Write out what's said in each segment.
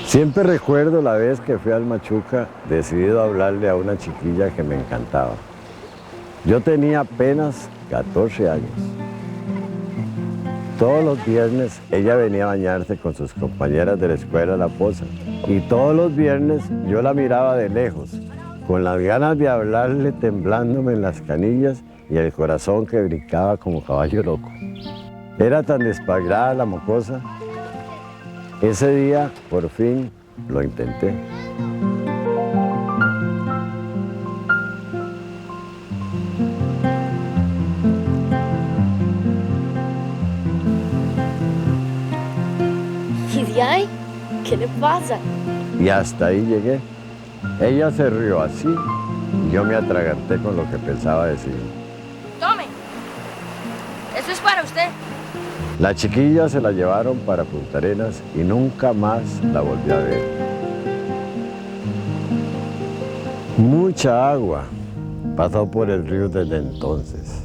Siempre recuerdo la vez que fui al Machuca decidido a hablarle a una chiquilla que me encantaba. Yo tenía apenas 14 años. Todos los viernes ella venía a bañarse con sus compañeras de la escuela La Poza. Y todos los viernes yo la miraba de lejos, con las ganas de hablarle temblándome en las canillas y el corazón que brincaba como caballo loco. Era tan despagrada la mocosa. Ese día, por fin, lo intenté. ¿Y de ahí? ¿Qué le pasa? Y hasta ahí llegué. Ella se rió así y yo me atraganté con lo que pensaba decir. Tome, eso es para usted. La chiquilla se la llevaron para Punta Arenas y nunca más la volví a ver. Mucha agua pasó por el río desde entonces.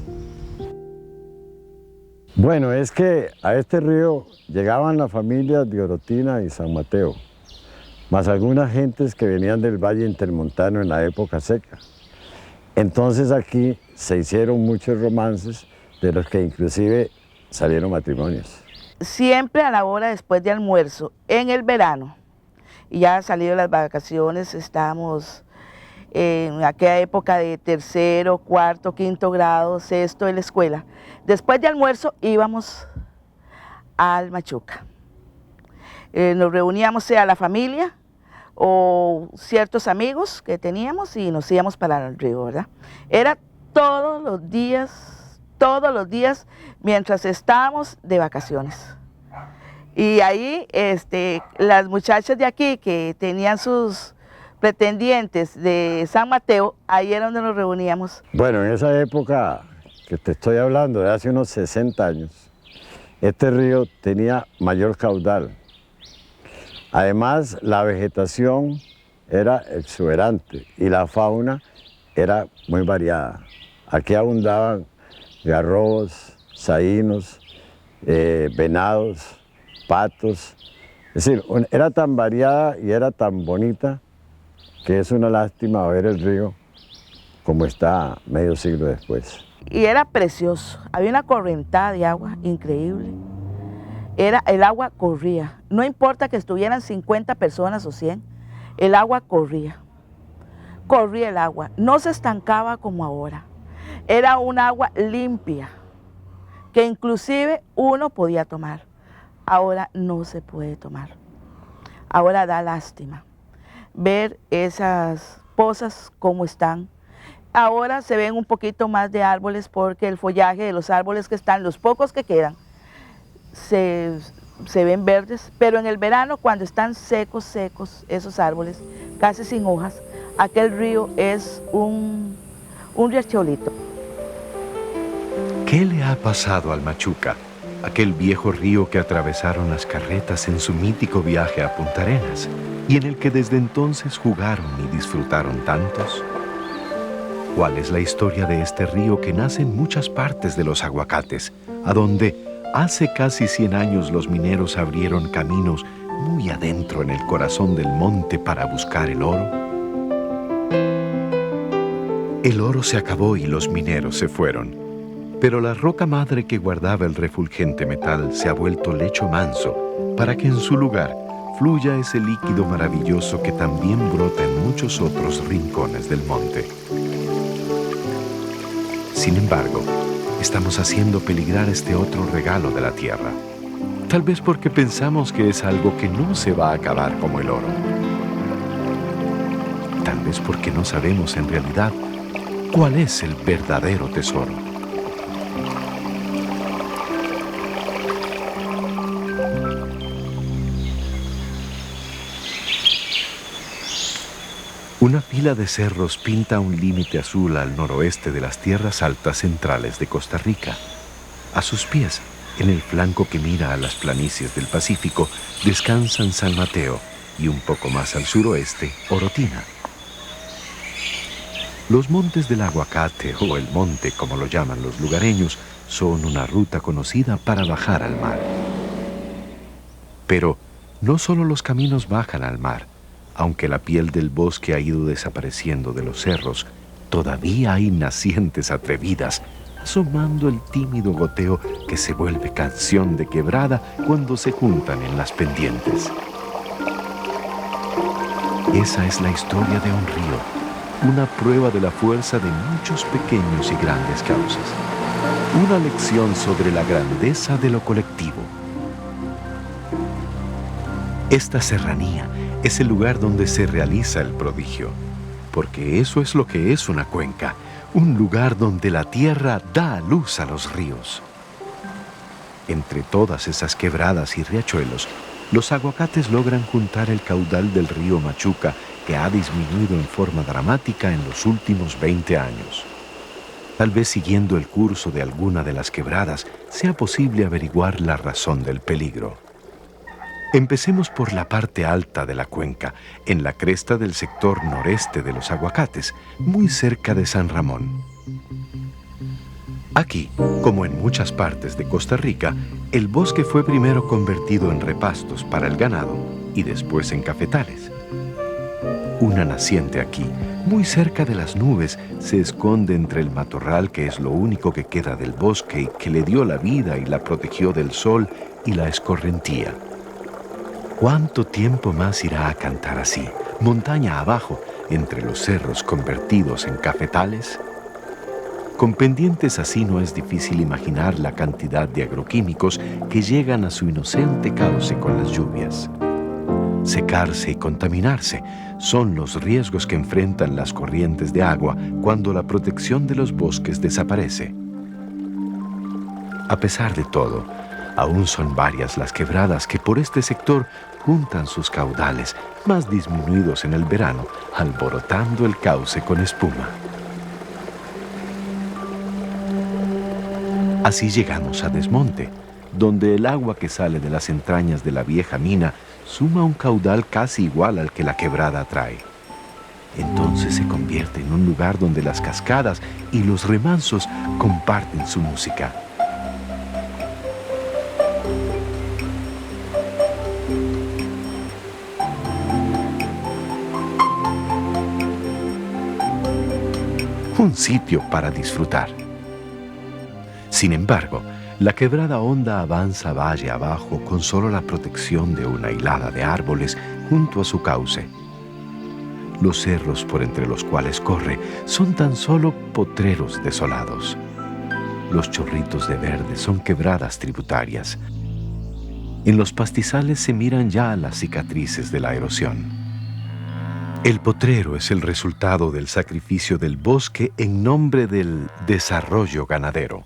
Bueno, es que a este río llegaban las familias de Orotina y San Mateo, más algunas gentes que venían del Valle Intermontano en la época seca. Entonces aquí se hicieron muchos romances, de los que inclusive salieron matrimonios. Siempre a la hora después de almuerzo, en el verano, y ya salido las vacaciones, estábamos en aquella época de tercero, cuarto, quinto grado, sexto de la escuela. Después de almuerzo íbamos al Machuca. Nos reuníamos, sea la familia o ciertos amigos que teníamos y nos íbamos para el río, ¿verdad? Era todos los días mientras estábamos de vacaciones. Y ahí las muchachas de aquí que tenían sus pretendientes de San Mateo, ahí era donde nos reuníamos. Bueno, en esa época que te estoy hablando, de hace unos 60 años, este río tenía mayor caudal. Además, la vegetación era exuberante y la fauna era muy variada. Aquí abundaban garrobos, saínos, venados, patos. Es decir, era tan variada y era tan bonita que es una lástima ver el río como está medio siglo después. Y era precioso, había una corrientada de agua increíble. El agua corría, no importa que estuvieran 50 personas o 100, el agua corría. Corría el agua, no se estancaba como ahora. Era un agua limpia, que inclusive uno podía tomar. Ahora no se puede tomar. Ahora da lástima ver esas pozas como están. Ahora se ven un poquito más de árboles porque el follaje de los árboles que están, los pocos que quedan, se ven verdes, pero en el verano cuando están secos esos árboles, casi sin hojas, aquel río es un riachuelito. ¿Qué le ha pasado al Machuca, aquel viejo río que atravesaron las carretas en su mítico viaje a Punta Arenas y en el que desde entonces jugaron y disfrutaron tantos? ¿Cuál es la historia de este río que nace en muchas partes de los aguacates, a donde hace casi 100 años los mineros abrieron caminos muy adentro en el corazón del monte para buscar el oro? El oro se acabó y los mineros se fueron, pero la roca madre que guardaba el refulgente metal se ha vuelto lecho manso para que en su lugar fluya ese líquido maravilloso que también brota en muchos otros rincones del monte. Sin embargo, estamos haciendo peligrar este otro regalo de la tierra. Tal vez porque pensamos que es algo que no se va a acabar como el oro. Tal vez porque no sabemos en realidad cuál es el verdadero tesoro. Una fila de cerros pinta un límite azul al noroeste de las tierras altas centrales de Costa Rica. A sus pies, en el flanco que mira a las planicies del Pacífico, descansan San Mateo y un poco más al suroeste, Orotina. Los montes del aguacate, o el monte como lo llaman los lugareños, son una ruta conocida para bajar al mar. Pero no solo los caminos bajan al mar. Aunque la piel del bosque ha ido desapareciendo de los cerros, todavía hay nacientes atrevidas, asomando el tímido goteo que se vuelve canción de quebrada cuando se juntan en las pendientes. Esa es la historia de un río, una prueba de la fuerza de muchos pequeños y grandes cauces, una lección sobre la grandeza de lo colectivo. Esta serranía es el lugar donde se realiza el prodigio, porque eso es lo que es una cuenca, un lugar donde la tierra da a luz a los ríos. Entre todas esas quebradas y riachuelos, los aguacates logran juntar el caudal del río Machuca, que ha disminuido en forma dramática en los últimos 20 años. Tal vez siguiendo el curso de alguna de las quebradas sea posible averiguar la razón del peligro. Empecemos por la parte alta de la cuenca, en la cresta del sector noreste de los aguacates, muy cerca de San Ramón. Aquí, como en muchas partes de Costa Rica, el bosque fue primero convertido en repastos para el ganado y después en cafetales. Una naciente aquí, muy cerca de las nubes, se esconde entre el matorral que es lo único que queda del bosque y que le dio la vida y la protegió del sol y la escorrentía. ¿Cuánto tiempo más irá a cantar así, montaña abajo, entre los cerros convertidos en cafetales? Con pendientes así no es difícil imaginar la cantidad de agroquímicos que llegan a su inocente cauce con las lluvias. Secarse y contaminarse son los riesgos que enfrentan las corrientes de agua cuando la protección de los bosques desaparece. A pesar de todo, aún son varias las quebradas que por este sector juntan sus caudales, más disminuidos en el verano, alborotando el cauce con espuma. Así llegamos a Desmonte, donde el agua que sale de las entrañas de la vieja mina suma un caudal casi igual al que la quebrada trae. Entonces se convierte en un lugar donde las cascadas y los remansos comparten su música. Un sitio para disfrutar. Sin embargo, la quebrada honda avanza valle abajo con solo la protección de una hilada de árboles junto a su cauce. Los cerros por entre los cuales corre son tan solo potreros desolados. Los chorritos de verde son quebradas tributarias. En los pastizales se miran ya las cicatrices de la erosión. El potrero es el resultado del sacrificio del bosque en nombre del desarrollo ganadero.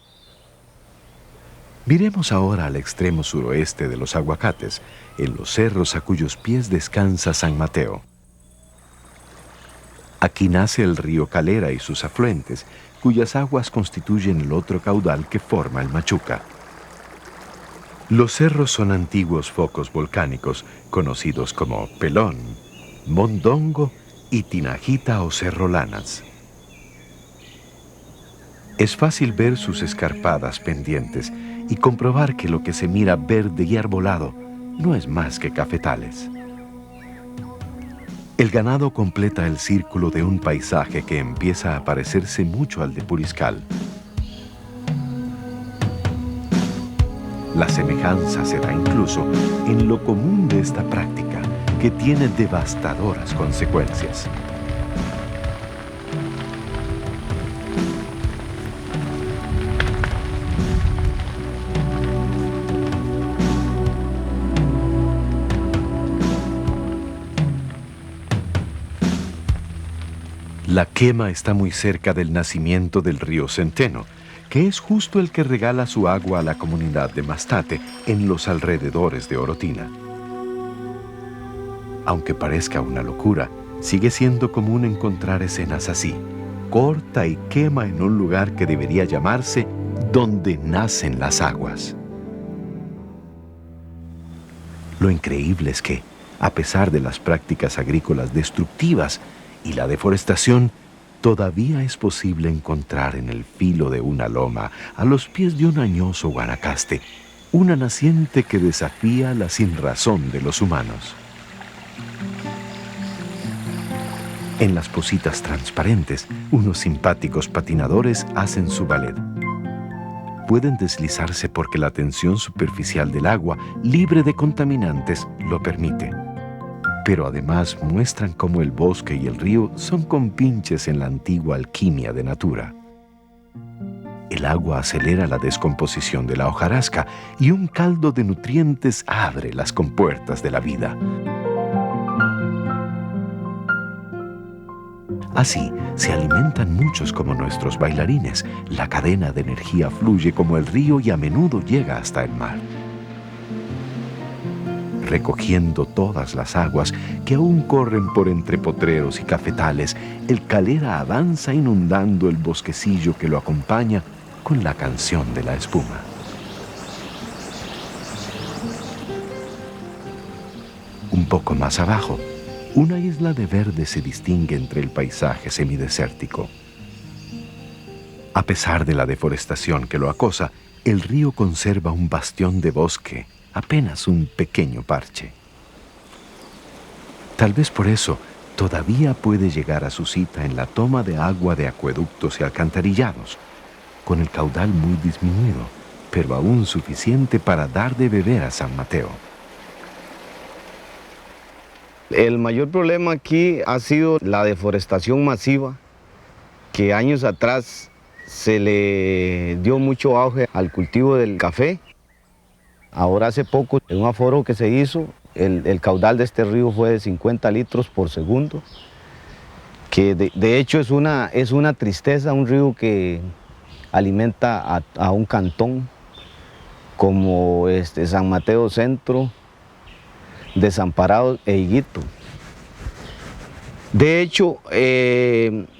Miremos ahora al extremo suroeste de los aguacates, en los cerros a cuyos pies descansa San Mateo. Aquí nace el río Calera y sus afluentes, cuyas aguas constituyen el otro caudal que forma el Machuca. Los cerros son antiguos focos volcánicos, conocidos como Pelón, Mondongo y Tinajita o Cerro Lanas. Es fácil ver sus escarpadas pendientes y comprobar que lo que se mira verde y arbolado no es más que cafetales. El ganado completa el círculo de un paisaje que empieza a parecerse mucho al de Puriscal. La semejanza se da incluso en lo común de esta práctica, que tiene devastadoras consecuencias. La quema está muy cerca del nacimiento del río Centeno, que es justo el que regala su agua a la comunidad de Mastate en los alrededores de Orotina. Aunque parezca una locura, sigue siendo común encontrar escenas así. Corta y quema en un lugar que debería llamarse donde nacen las aguas. Lo increíble es que, a pesar de las prácticas agrícolas destructivas y la deforestación, todavía es posible encontrar en el filo de una loma, a los pies de un añoso Guanacaste, una naciente que desafía la sinrazón de los humanos. En las pocitas transparentes, unos simpáticos patinadores hacen su ballet. Pueden deslizarse porque la tensión superficial del agua, libre de contaminantes, lo permite. Pero además muestran cómo el bosque y el río son compinches en la antigua alquimia de natura. El agua acelera la descomposición de la hojarasca y un caldo de nutrientes abre las compuertas de la vida. Así, se alimentan muchos como nuestros bailarines. La cadena de energía fluye como el río y a menudo llega hasta el mar. Recogiendo todas las aguas que aún corren por entre potreros y cafetales, el Calera avanza inundando el bosquecillo que lo acompaña con la canción de la espuma. Un poco más abajo, una isla de verde se distingue entre el paisaje semidesértico. A pesar de la deforestación que lo acosa, el río conserva un bastión de bosque, apenas un pequeño parche. Tal vez por eso todavía puede llegar a su cita en la toma de agua de acueductos y alcantarillados, con el caudal muy disminuido, pero aún suficiente para dar de beber a San Mateo. El mayor problema aquí ha sido la deforestación masiva, que años atrás se le dio mucho auge al cultivo del café. Ahora hace poco, en un aforo que se hizo, el caudal de este río fue de 50 litros por segundo, que de hecho es una tristeza, un río que alimenta a un cantón como San Mateo Centro, Desamparados e Higuito. De hecho,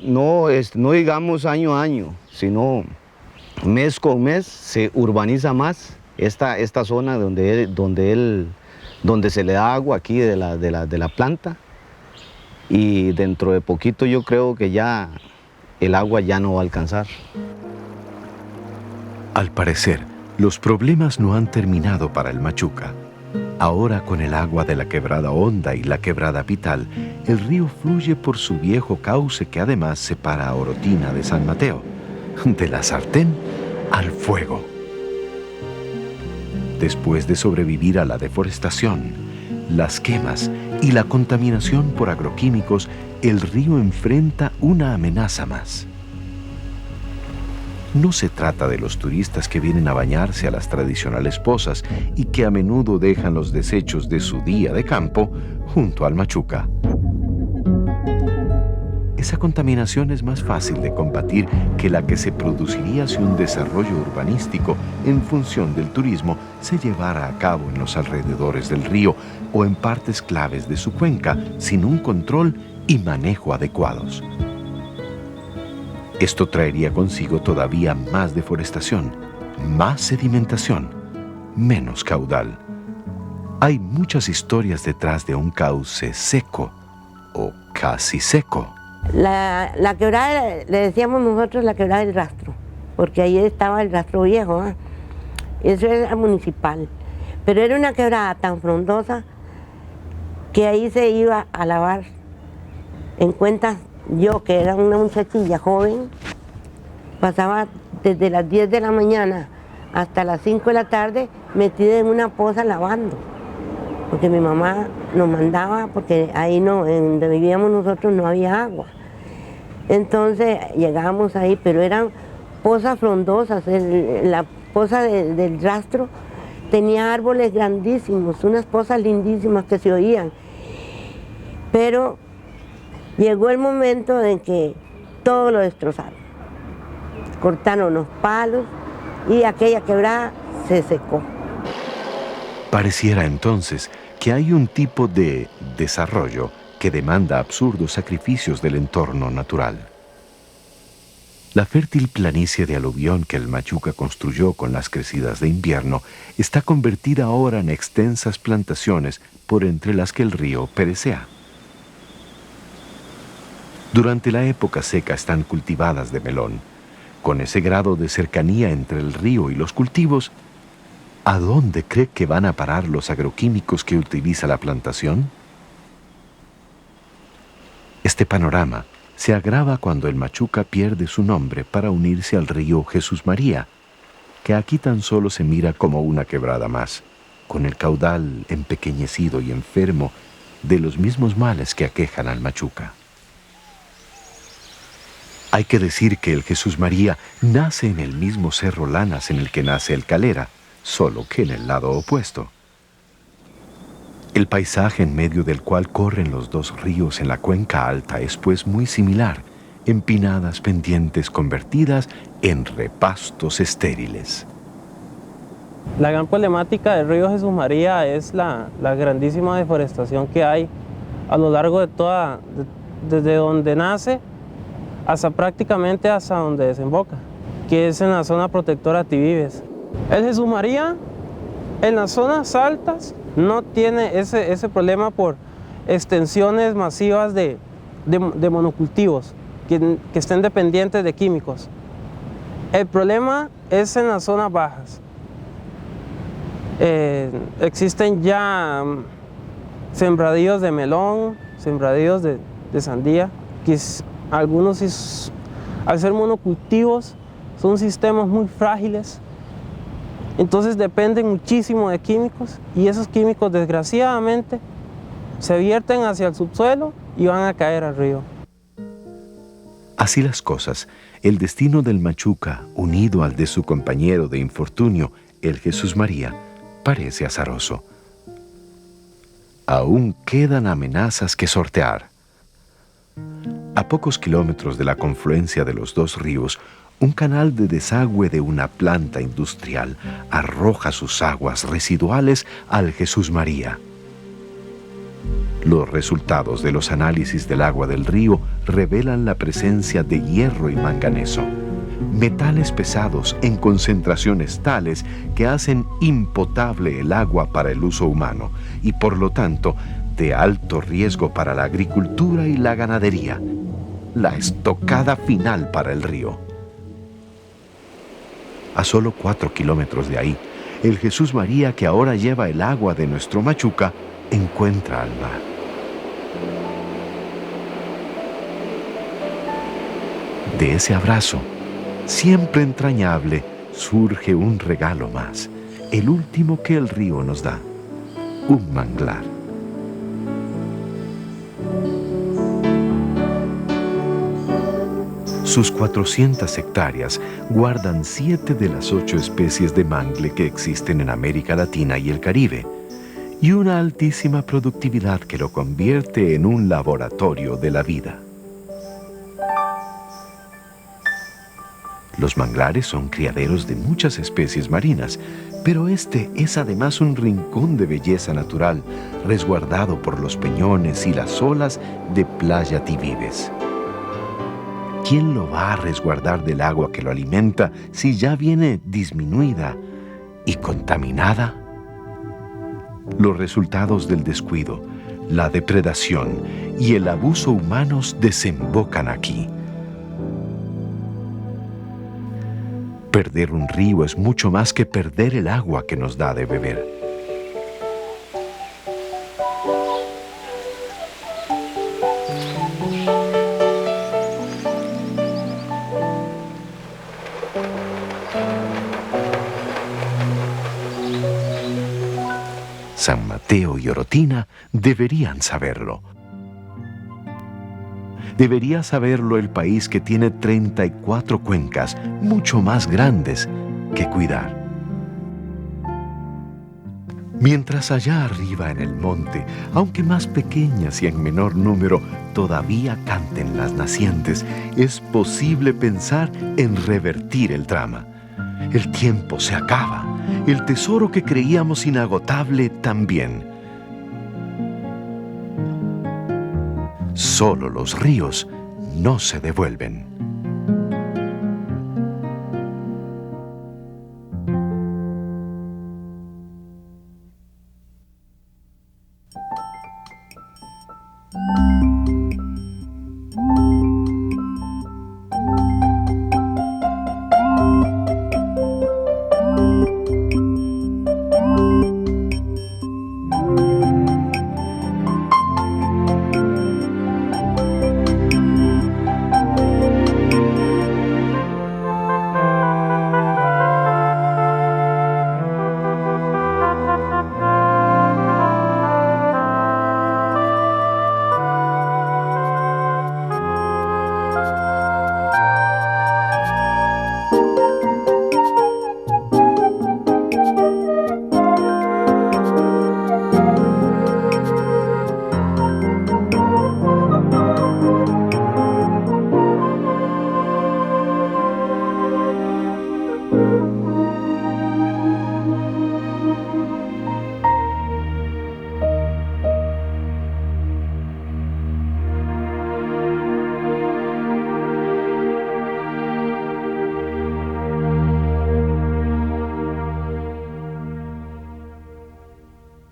no digamos año a año, sino mes con mes se urbaniza más esta zona donde se le da agua aquí de la planta, y dentro de poquito yo creo que ya el agua ya no va a alcanzar. Al parecer, los problemas no han terminado para el Machuca. Ahora, con el agua de la quebrada Honda y la quebrada Pital, el río fluye por su viejo cauce que además separa a Orotina de San Mateo, de la sartén al fuego. Después de sobrevivir a la deforestación, las quemas y la contaminación por agroquímicos, el río enfrenta una amenaza más. No se trata de los turistas que vienen a bañarse a las tradicionales pozas y que a menudo dejan los desechos de su día de campo junto al Machuca. Esa contaminación es más fácil de combatir que la que se produciría si un desarrollo urbanístico en función del turismo se llevara a cabo en los alrededores del río o en partes claves de su cuenca sin un control y manejo adecuados. Esto traería consigo todavía más deforestación, más sedimentación, menos caudal. Hay muchas historias detrás de un cauce seco o casi seco. La quebrada, le decíamos nosotros la quebrada del rastro, porque ahí estaba el rastro viejo, ¿eh? Eso era municipal. Pero era una quebrada tan frondosa que ahí se iba a lavar. En cuentas, yo, que era una muchachilla joven, pasaba desde las 10 de la mañana hasta las 5 de la tarde metida en una poza lavando, porque mi mamá nos mandaba, porque ahí no, en donde vivíamos nosotros no había agua. Entonces llegábamos ahí, pero eran pozas frondosas. La poza del rastro tenía árboles grandísimos, unas pozas lindísimas que se oían. Pero llegó el momento en que todo lo destrozaron. Cortaron los palos y aquella quebrada se secó. Pareciera entonces que hay un tipo de desarrollo que demanda absurdos sacrificios del entorno natural. La fértil planicie de aluvión que el Machuca construyó con las crecidas de invierno está convertida ahora en extensas plantaciones por entre las que el río perecea. Durante la época seca están cultivadas de melón. Con ese grado de cercanía entre el río y los cultivos, ¿a dónde cree que van a parar los agroquímicos que utiliza la plantación? Este panorama se agrava cuando el Machuca pierde su nombre para unirse al río Jesús María, que aquí tan solo se mira como una quebrada más, con el caudal empequeñecido y enfermo de los mismos males que aquejan al Machuca. Hay que decir que el Jesús María nace en el mismo cerro Lanas en el que nace el Calera, solo que en el lado opuesto. El paisaje en medio del cual corren los dos ríos en la cuenca alta es pues muy similar, empinadas pendientes convertidas en repastos estériles. La gran problemática del río Jesús María es la grandísima deforestación que hay a lo largo de desde donde nace hasta prácticamente hasta donde desemboca, que es en la zona protectora Tivives. El Jesús María en las zonas altas no tiene ese problema por extensiones masivas de monocultivos que estén dependientes de químicos. El problema es en las zonas bajas. Existen ya sembradíos de melón, sembradíos de sandía, que algunos, al ser monocultivos, son sistemas muy frágiles. Entonces dependen muchísimo de químicos y esos químicos desgraciadamente se vierten hacia el subsuelo y van a caer al río. Así las cosas, el destino del Machuca, unido al de su compañero de infortunio, el Jesús María, parece azaroso. Aún quedan amenazas que sortear. A pocos kilómetros de la confluencia de los dos ríos, un canal de desagüe de una planta industrial arroja sus aguas residuales al Jesús María. Los resultados de los análisis del agua del río revelan la presencia de hierro y manganeso, metales pesados en concentraciones tales que hacen impotable el agua para el uso humano y por lo tanto de alto riesgo para la agricultura y la ganadería. La estocada final para el río. A solo 4 kilómetros de ahí, el Jesús María que ahora lleva el agua de nuestro Machuca encuentra al mar. De ese abrazo, siempre entrañable, surge un regalo más, el último que el río nos da, un manglar. Sus 400 hectáreas guardan 7 de las 8 especies de mangle que existen en América Latina y el Caribe, y una altísima productividad que lo convierte en un laboratorio de la vida. Los manglares son criaderos de muchas especies marinas, pero este es además un rincón de belleza natural, resguardado por los peñones y las olas de Playa Tivives. ¿Quién lo va a resguardar del agua que lo alimenta si ya viene disminuida y contaminada? Los resultados del descuido, la depredación y el abuso humanos desembocan aquí. Perder un río es mucho más que perder el agua que nos da de beber. San Mateo y Orotina deberían saberlo. Debería saberlo el país que tiene 34 cuencas, mucho más grandes, que cuidar. Mientras allá arriba en el monte, aunque más pequeñas y en menor número, todavía canten las nacientes, es posible pensar en revertir el drama. El tiempo se acaba, el tesoro que creíamos inagotable también. Solo los ríos no se devuelven.